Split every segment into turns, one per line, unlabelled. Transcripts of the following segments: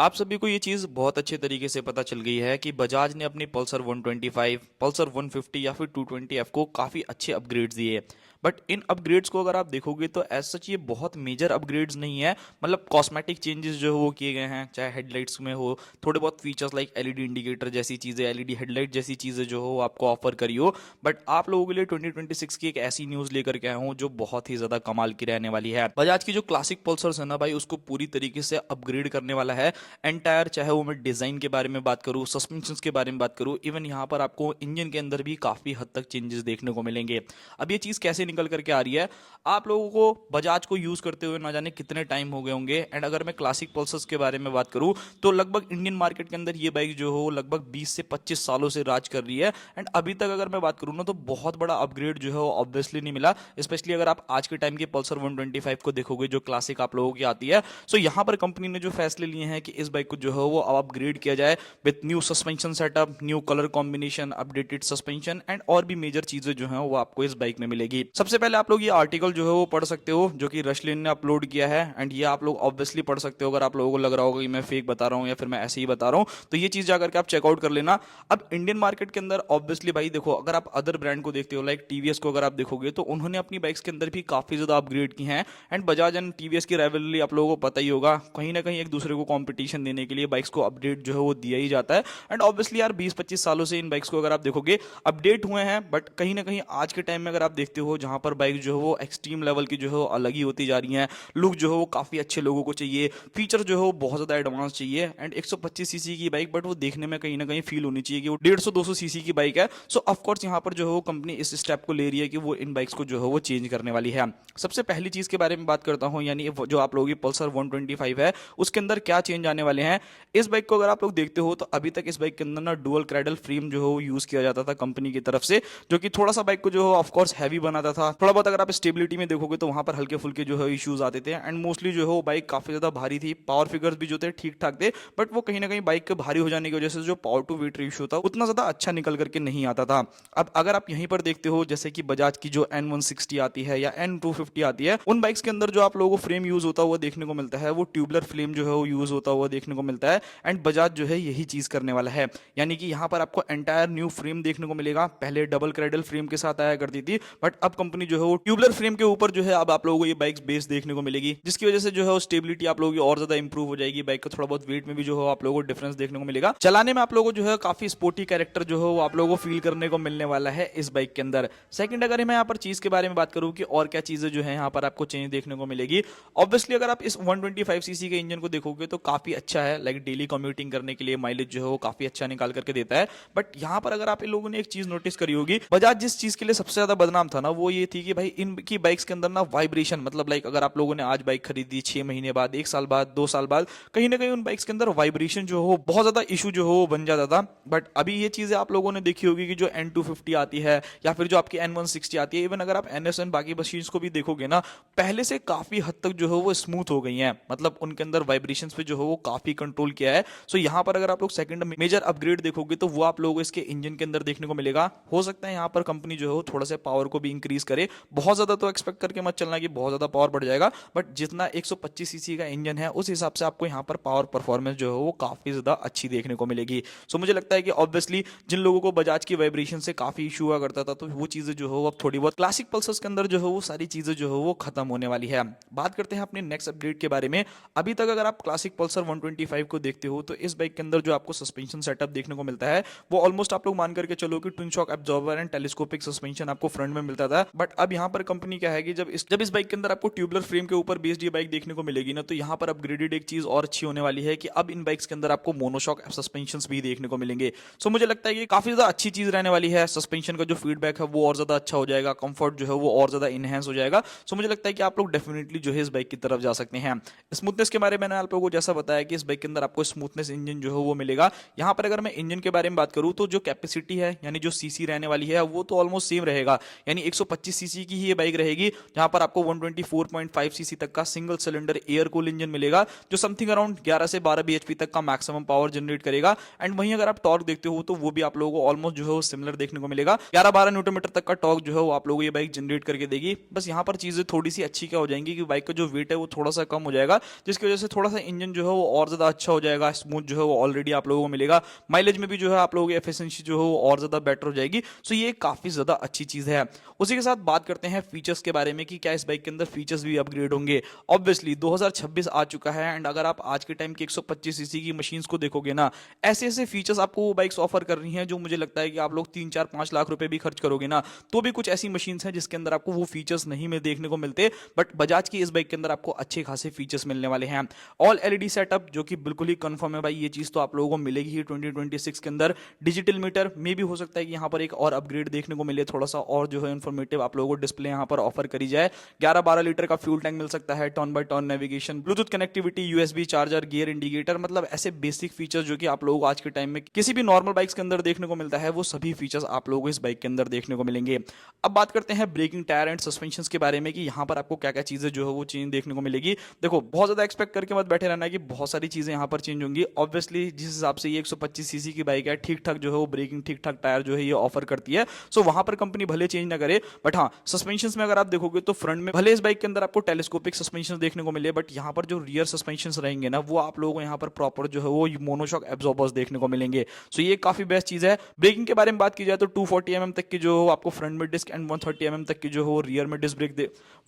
आप सभी को ये चीज़ बहुत अच्छे तरीके से पता चल गई है कि बजाज ने अपनी पल्सर 125, पल्सर 150 या फिर 220F को काफ़ी अच्छे अपग्रेड्स दिए। बट इन अपग्रेड्स को अगर आप देखोगे तो एज सच ये बहुत मेजर अपग्रेड्स नहीं है। मतलब कॉस्मेटिक चेंजेस जो है वो किए गए हैं, चाहे हेडलाइट्स में हो, थोड़े बहुत फीचर्स लाइक एलईडी इंडिकेटर जैसी चीज़ें, एलईडी हेडलाइट जैसी चीज़ें जो हो आपको ऑफर करी हो। बट आप लोगों के लिए 2026 की एक ऐसी न्यूज़ लेकर के आया हूँ जो बहुत ही ज़्यादा कमाल की रहने वाली है। बजाज की जो क्लासिक पल्सर्स है ना भाई, उसको पूरी तरीके से अपग्रेड करने वाला है एंटायर। चाहे वो मैं डिज़ाइन के बारे में बात करूँ, सस्पेंशन के बारे में बात करूँ, इवन यहाँ पर आपको इंजन के अंदर भी काफ़ी हद तक चेंजेस देखने को मिलेंगे। अब ये चीज़ कैसे निकल करके आ रही है, आप लोगों को बजाज को यूज़ करते हुए ना जाने कितने टाइम हो गए होंगे। एंड अगर मैं क्लासिक पल्सर्स के बारे में बात करूँ तो लगभग इंडियन मार्केट के अंदर ये बाइक जो हो लगभग 20 से 25 सालों से राज कर रही है। एंड अभी तक अगर मैं बात करूँ ना तो बहुत बड़ा अपग्रेड जो है वो ऑब्वियसली नहीं मिला। स्पेशली अगर आप आज के टाइम के पल्सर 125 को देखोगे जो क्लासिक आप लोगों की आती है, सो यहाँ पर कंपनी ने जो फैसले लिए हैं कि इस बाइक को जो है वो अपग्रेड किया जाए with new suspension setup, new colour combination, updated suspension and और भी मेजर चीजें जो हैं वो आपको इस बाइक में मिलेगी। सबसे पहले आप लोग ये आर्टिकल जो है वो पढ़ सकते हो जो कि रशलिन ने अपलोड किया है। एंड ये आप लोग ऑब्वियसली पढ़ सकते हो। अगर आप लोगों को लग रहा होगा कि मैं फेक बता रहा हूँ या फिर मैं ऐसे ही बता रहा हूँ तो ये चीज जाकर के आप चेकआउट कर लेना। अब इंडियन मार्केट के अंदर ऑब्वियसली भाई देखो, अगर आप अदर ब्रांड को देखते हो लाइक टीवीएस को अगर आप देखोगे तो उन्होंने अपनी बाइक्स के अंदर भी काफी ज्यादा अपग्रेड की हैं। एंड बजाज एंड टीवीएस की राइवलरी आप लोगों को पता ही होगा, कहीं ना कहीं एक दूसरे को कंपटीशन देने के लिए बाइक्स को अपडेट जो है वो दिया ही जाता है। एंड ऑब्वियसली यार 20-25 सालों से इन बाइक्स को अगर आप देखोगे अपडेट हुए हैं, बट कहीं ना कहीं आज के टाइम में अगर आप देखते हो जहां पर बाइक जो है वो एक्सट्रीम लेवल की जो है वो अलग ही होती जा रही है। लुक जो है वो काफी अच्छे लोगों को चाहिए, फीचर जो है वो बहुत ज्यादा एडवांस चाहिए। एंड 125 सीसी की बाइक, बट वो देखने में कहीं ना कहीं फील होनी चाहिए कि वो 150-200 सीसी की बाइक है। सो ऑफकोर्स यहाँ पर जो है वो कंपनी इस स्टेप को ले रही है कि वो इन बाइक्स को जो है वो चेंज करने वाली है। सबसे पहली चीज के बारे में बात करता हूँ, यानी जो आप लोगों की पल्सर 125 है उसके अंदर क्या चेंज आने वाले हैं। इस बाइक को अगर आप लोग देखते हो तो अभी तक इस बाइक के अंदर ना डुअल क्रेडल फ्रेम जो है वो यूज किया जाता था कंपनी की तरफ से, जो कि थोड़ा सा बाइक को जो है ऑफकोर्स हैवी बनाता था। थोड़ा बहुत अगर आप स्टेबिलिटी में देखोगे तो वहां पर हल्के फुल्के जो है इश्यूज आते थे। एंड मोस्टली जो है वो बाइक काफी ज्यादा भारी थी, पावर फिगर्स भी जो थे ठीक ठाक थे, बट वो कहीं ना कहीं बाइक के भारी हो जाने की वजह से जो पावर टू वेट रेशियो था उतना ज्यादा अच्छा निकल करके नहीं आता था। अब अगर आप यहीं पर देखते हो जैसे कि बजाज की जो N160 आती है या N250 आती है, उन बाइक्स के अंदर जो आप लोगों को फ्रेम यूज होता हुआ देखने को मिलता है वो ट्यूबलर फ्रेम जो है वो यूज होता हुआ देखने को मिलता है। एंड बजाज जो है यही चीज करने वाला है, यानी कि यहाँ पर आपको एंटायर न्यू फ्रेम देखने को मिलेगा। पहले डबल क्रेडल फ्रेम के साथ आया करती थी, बट अब कंपनी जो है वो ट्यूबलर फ्रेम के ऊपर जो है अब आप लोगों को ये बाइक्स बेस देखने को मिलेगी, जिसकी वजह से जो है वो स्टेबिलिटी आप लोगों की और ज्यादा इंप्रूव हो जाएगी। बाइक का थोड़ा बहुत वेट में भी जो है आप लोगों को डिफरेंस देखने को मिलेगा। चलाने में आप लोगों को जो है काफी स्पोर्टी कैरेक्टर जो है वो आप लोगों को फील करने को मिलने वाला है इस बाइक के अंदर। सेकंड, अगर मैं यहाँ पर चीज के बारे में बात करूँ कि और क्या चीजें जो है यहाँ पर आपको चेंज देखने को मिलेगी, ऑब्वियसली अगर आप इस 125 सीसी के इंजन को देखोगे तो काफी अच्छा है। लाइक डेली कम्यूटिंग करने के लिए माइलेज जो है वो काफी अच्छा निकाल करके देता है। बट यहाँ पर अगर आप इन लोगों ने एक चीज नोटिस करी होगी, बजाज जिस चीज के लिए सबसे ज्यादा बदनाम था ना वो ये थी कि भाई इनकी बाइक्स के अंदर ना वाइब्रेशन, मतलब लाइक अगर आप लोगों ने आज बाइक खरीदी 6 महीने बाद, 1 साल बाद, 2 साल बाद, कहीं ना कहीं उन बाइक्स के अंदर वाइब्रेशन जो हो बहुत ज्यादा इशू जो हो बन जाता था। बट अभी ये चीजें आप लोगों ने देखी होगी कि जो N250 आती है या फिर जो आपकी N160 आती है, इवन अगर आप NS एंड बाकी मशीन्स को भी देखोगे ना, पहले से काफी हद तक जो है वो स्मूथ हो गई हैं। मतलब उनके अंदर वाइब्रेशंस पे जो है वो काफी कंट्रोल किया है। सो यहाँ पर अगर आप लोग सेकंड मेजर अपग्रेड देखोगे तो वो आप लोगों को इसके इंजन के अंदर देखने को मिलेगा। हो सकता है यहाँ पर कंपनी जो है थोड़ा सा पावर को भी इंक्रीज करे। बहुत ज्यादा तो एक्सपेक्ट करके मत चलना कि बहुत ज्यादा पावर बढ़ जाएगा, बट जितना 125 सीसी का इंजन है उस हिसाब से आपको यहाँ पर पावर परफॉर्मेंस जो है वो काफी ज्यादा अच्छी देखने को मिलेगी। सो मुझे लगता है कि ऑब्वियसली जिन लोगों को बजाज की वाइब्रेशन से काफी इशू हुआ करता था तो वो चीजें जो है वो अब थोड़ी बहुत क्लासिक पल्सर्स के अंदर जो है वो सारी चीजें जो है वो खत्म होने वाली है। बात करते हैं अपने नेक्स्ट अपडेट के बारे में। अभी तक अगर आप क्लासिक पल्सर 125 को देखते हो तो इस बाइक के अंदर जो आपको सस्पेंशन सेटअप देखने को मिलता है वो ऑलमोस्ट आप लोग मान करके चलो कि twin shock absorber and telescopic suspension आपको फ्रंट में मिलता था। बट अब यहाँ पर कंपनी क्या है कि जब इस बाइक के अंदर आपको ट्यूबलर फ्रेम के ऊपर बेस्ड ये बाइक देखने को मिलेगी ना, तो यहाँ पर अपग्रेडेड एक चीज और अच्छी होने वाली है कि अब इन बाइक्स के अंदर आपको मोनोशॉक सस्पेंशन भी देखने को मिलेंगे। सो मुझे लगता है कि काफी ज्यादा अच्छी चीज रहने वाली है। सस्पेंशन का जो फीडबैक है वो और ज्यादा अच्छा हो जाएगा, कंफर्ट जो है वो और ज्यादा इनहेंस हो जाएगा। सो मुझे लगता है कि आप लोग डेफिनेटली जो है इस बाइक की तरफ जा सकते हैं। स्मूथनेस के बारे में मैंने आप लोगों को जैसा बताया कि इस बाइक के अंदर आपको स्मूथनेस इंजन जो है वो मिलेगा। यहाँ पर अगर मैं इंजन के बारे में बात करूँ तो जो कैपेसिटी है यानी जो सीसी रहने वाली है वो तो ऑलमोस्ट सेम रहेगा, यानी 125 125 सीसी की ही ये बाइक रहेगी, जहां पर आपको 124.5 सीसी तक का single cylinder air cool engine मिलेगा, जो समथिंग अराउंड 11 से 12 bhp तक का मैक्सिमम पावर जनरेट करेगा। एंड वहीं अगर आप टॉर्क देखते हो तो वो भी आप लोगों को ऑलमोस्ट जो है वो सिमिलर देखने को मिलेगा, 11-12 न्यूटन मीटर तक का टॉर्क जो है वो आप लोगों को ये बाइक जनरेट करके देगी। बस यहाँ पर चीजें थोड़ी सी अच्छी क्या हो जाएंगी कि बाइक का जो वेट है वो थोड़ा सा कम हो जाएगा, जिसकी वजह से थोड़ा सा इंजन जो है वो और ज्यादा अच्छा हो जाएगा, स्मूथ जो है वो ऑलरेडी आप लोगों को मिलेगा, माइलेज में भी जो है आप लोगों की एफिशिएंसी जो है वो और ज्यादा बेटर हो जाएगी। सो ये काफी ज्यादा अच्छी चीज है। उसी के साथ बात करते हैं फीचर्स के बारे में कि क्या इस बाइक के अंदर फीचर्स भी अपग्रेड होंगे। ऑब्वियसली 2026 आ चुका है एंड अगर आप आज के टाइम की 125 सीसी की मशीन्स को देखोगे ना, ऐसे ऐसे फीचर्स आपको वो बाइक्स ऑफर कर रही हैं जो मुझे लगता है कि आप लोग 3-4-5 लाख रुपए भी खर्च करोगे ना, तो भी कुछ ऐसी मशीन्स हैं जिसके अंदर आपको वो फीचर्स नहीं में देखने को मिलते। बट बजाज की इस बाइक के अंदर आपको अच्छे खासे फीचर्स मिलने वाले हैं। ऑल एलईडी सेटअप जो कि बिल्कुल ही कंफर्म है भाई, ये चीज तो आप लोगों को मिलेगी ही 2026 के अंदर। डिजिटल मीटर में भी हो सकता है कि यहाँ पर एक और अपग्रेड देखने को मिले, थोड़ा सा और जो है इन्फॉर्मेटिव आप लोगों को डिस्प्ले यहाँ पर ऑफर करी जाए। 11-12 लीटर का फ्यूल टैंक मिल सकता है, turn by turn navigation, Bluetooth connectivity, USB charger, gear indicator, मतलब ऐसे बेसिक फीचर्स जो कि आप लोगों को आज के टाइम में किसी भी नॉर्मल बाइक्स के अंदर देखने को मिलता है, वो सभी फीचर्स आप लोगों को इस बाइक के अंदर देखने को मिलेंगे। अब बात करते हैं ब्रेकिंग, टायर एंड सस्पेंशन के बारे में कि यहाँ पर आपको क्या क्या चीजें जो है वो चेंज देखने को मिलेगी। देखो बहुत ज्यादा एक्सपेक्ट करके मत बैठे रहना कि बहुत सारी चीजें यहाँ पर चेंज होंगी। ऑब्वियसली जिस हिसाब से ये 125 सीसी की बाइक है, ठीक ठाक जो है वो ब्रेकिंग, ठीक ठाक टायर जो है ये ऑफर करती है। सो वहां पर कंपनी भले चेंज ना करे, बट हाँ सस्पेंशन में अगर आप देखोगे तो फ्रंट में भले इस बाइक के अंदर आपको टेलीस्कोपिक सस्पेंशन देखने को मिले, बट यहाँ पर जो रियर सस्पेंशन रहेंगे ना, वो आप लोगों को यहाँ पर प्रॉपर जो है वो मोनोशॉक एब्जॉर्बर्स देखने को मिलेंगे। सो ये काफी बेस्ट चीज है। ब्रेकिंग के बारे में बात की जाए तो 240 mm तक की जो है आपको फ्रंट में डिस्क एंड 130 mm तक की जो है वो रियर में डिस्क ब्रेक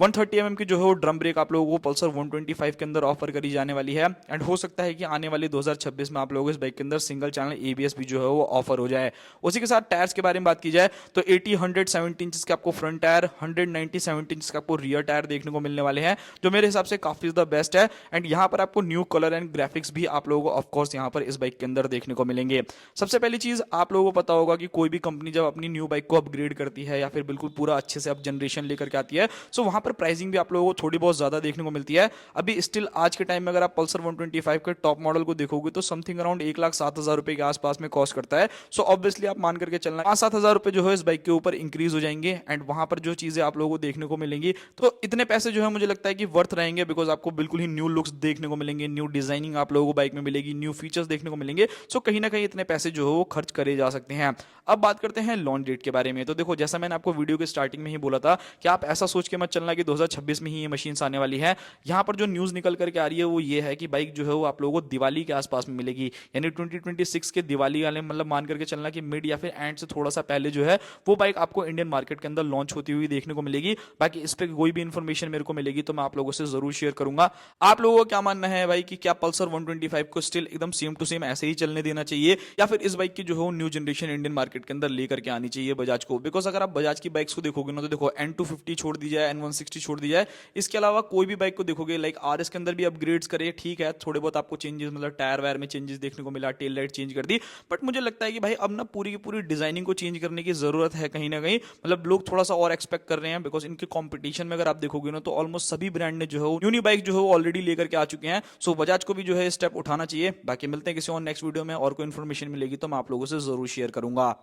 130 mm की जो है वो ड्रम ब्रेक आप लोगों को पल्सर 125 के अंदर ऑफर करी जाने वाली है। एंड हो सकता है कि आने वाले 2026 में आप लोगों को इस बाइक के अंदर सिंगल चैनल एबीएस भी जो है वो ऑफर हो जाए। उसी के साथ टायर्स के बारे में बात की जाए तो 80-170 इंच के आपको फ्रंट टायर, 190-70 इंच का आपको रियर टायर देखने को मिलने वाले हैं, जो मेरे हिसाब से काफी ज्यादा बेस्ट है। एंड यहाँ पर आपको न्यू कलर एंड ग्राफिक्स भी आप लोगों को ऑफकोर्स यहाँ पर इस बाइक के अंदर देखने को मिलेंगे। सबसे पहली चीज आप लोगों को पता होगा कि कोई भी कंपनी जब अपनी न्यू बाइक को अपग्रेड करती है या फिर बिल्कुल पूरा अच्छे से अप जनरेशन लेकर के आती है, सो वहां पर प्राइसिंग भी आप लोगों को थोड़ी बहुत ज्यादा देखने को मिलती है। अभी स्टिल आज के टाइम में अगर आप पल्सर 125 के टॉप मॉडल को देखोगे तो समथिंग अराउंड 1,07,000 रुपए के आसपास में कॉस्ट करता है। सो ऑब्वियसली आप मान करके चलना 5-7 हजार रुपए जो है इस बाइक के ऊपर इंक्रीज हो जाएंगे। एंड वहां पर जो चीजें आप लोगों को देखने को मिलेंगी, तो इतने पैसे जो है मुझे लगता है कि वर्थ रहेंगे, बिकॉज आपको बिल्कुल ही न्यू लुक्स देखने को मिलेंगे, न्यू डिजाइनिंग आप लोगों को बाइक में मिलेगी, न्यू फीचर्स देखने को मिलेंगे। सो कहीं ना कहीं इतने पैसे जो है वो खर्च करे जा सकते हैं। अब बात करते हैं लॉन्च डेट के बारे में। तो देखो जैसा मैंने आपको वीडियो के स्टार्टिंग में ही बोला था कि आप ऐसा सोच के मत चलना कि 2026 में ही ये मशीन आने वाली है। यहाँ पर जो न्यूज निकल करके आ रही है वो ये है कि बाइक जो है वो आप लोगों को दिवाली के आसपास में मिलेगी, यानी 2026 के दिवाली वाले मतलब मान करके चलना कि मिड या फिर एंड से थोड़ा सा पहले जो है वो बाइक आपको इंडियन मार्केट के अंदर लॉन्च होती हुई देखने को मिलेगी। बाकी इस पर कोई भी इन्फॉर्मेशन मेरे को मिलेगी तो मैं आप लोगों से जरूर शेयर करूंगा। आप लोगों को क्या मानना है भाई कि क्या पल्सर 125 को स्टिल एकदम सेम टू सेम ऐसे ही चलने देना चाहिए या फिर इस बाइक की जो है न्यू जनरेशन इंडियन मार्केट के अंदर लेकर के आनी चाहिए बजाज को? बिकॉज अगर आप बजाज की बाइक्स को देखोगे ना तो देखो N250 छोड़ दी जाए, N160 छोड़ दी जाए, इसके अलावा कोई भी बाइक को देखोगे लाइक RS के अंदर भी अपग्रेड्स करे, ठीक है थोड़े बहुत आपको चेंजेस मतलब टायर वायर में चेंजेस देखने को मिला, टेल लाइट चेंज कर दी, बट मुझे लगता है कि भाई अब ना पूरी की पूरी डिजाइनिंग को चेंज करने की जरूरत है कहीं ना कहीं। मतलब लोग थोड़ा सा और एक्सपेक्ट कर रहे हैं, बिकॉज इनके कॉम्पिटिशन में अगर आप देखोगे ना तो ऑलमोस्ट सभी ब्रांड ने जो है न्यू न्यू बाइक जो है वो ऑलरेडी लेकर के आ चुके हैं। सो बजाज को भी जो है स्टेप उठाना चाहिए। बाकी मिलते हैं किसी और नेक्स्ट वीडियो में, और कोई इन्फॉर्मेशन मिलेगी तो मैं आप लोगों से जरूर शेयर करूंगा।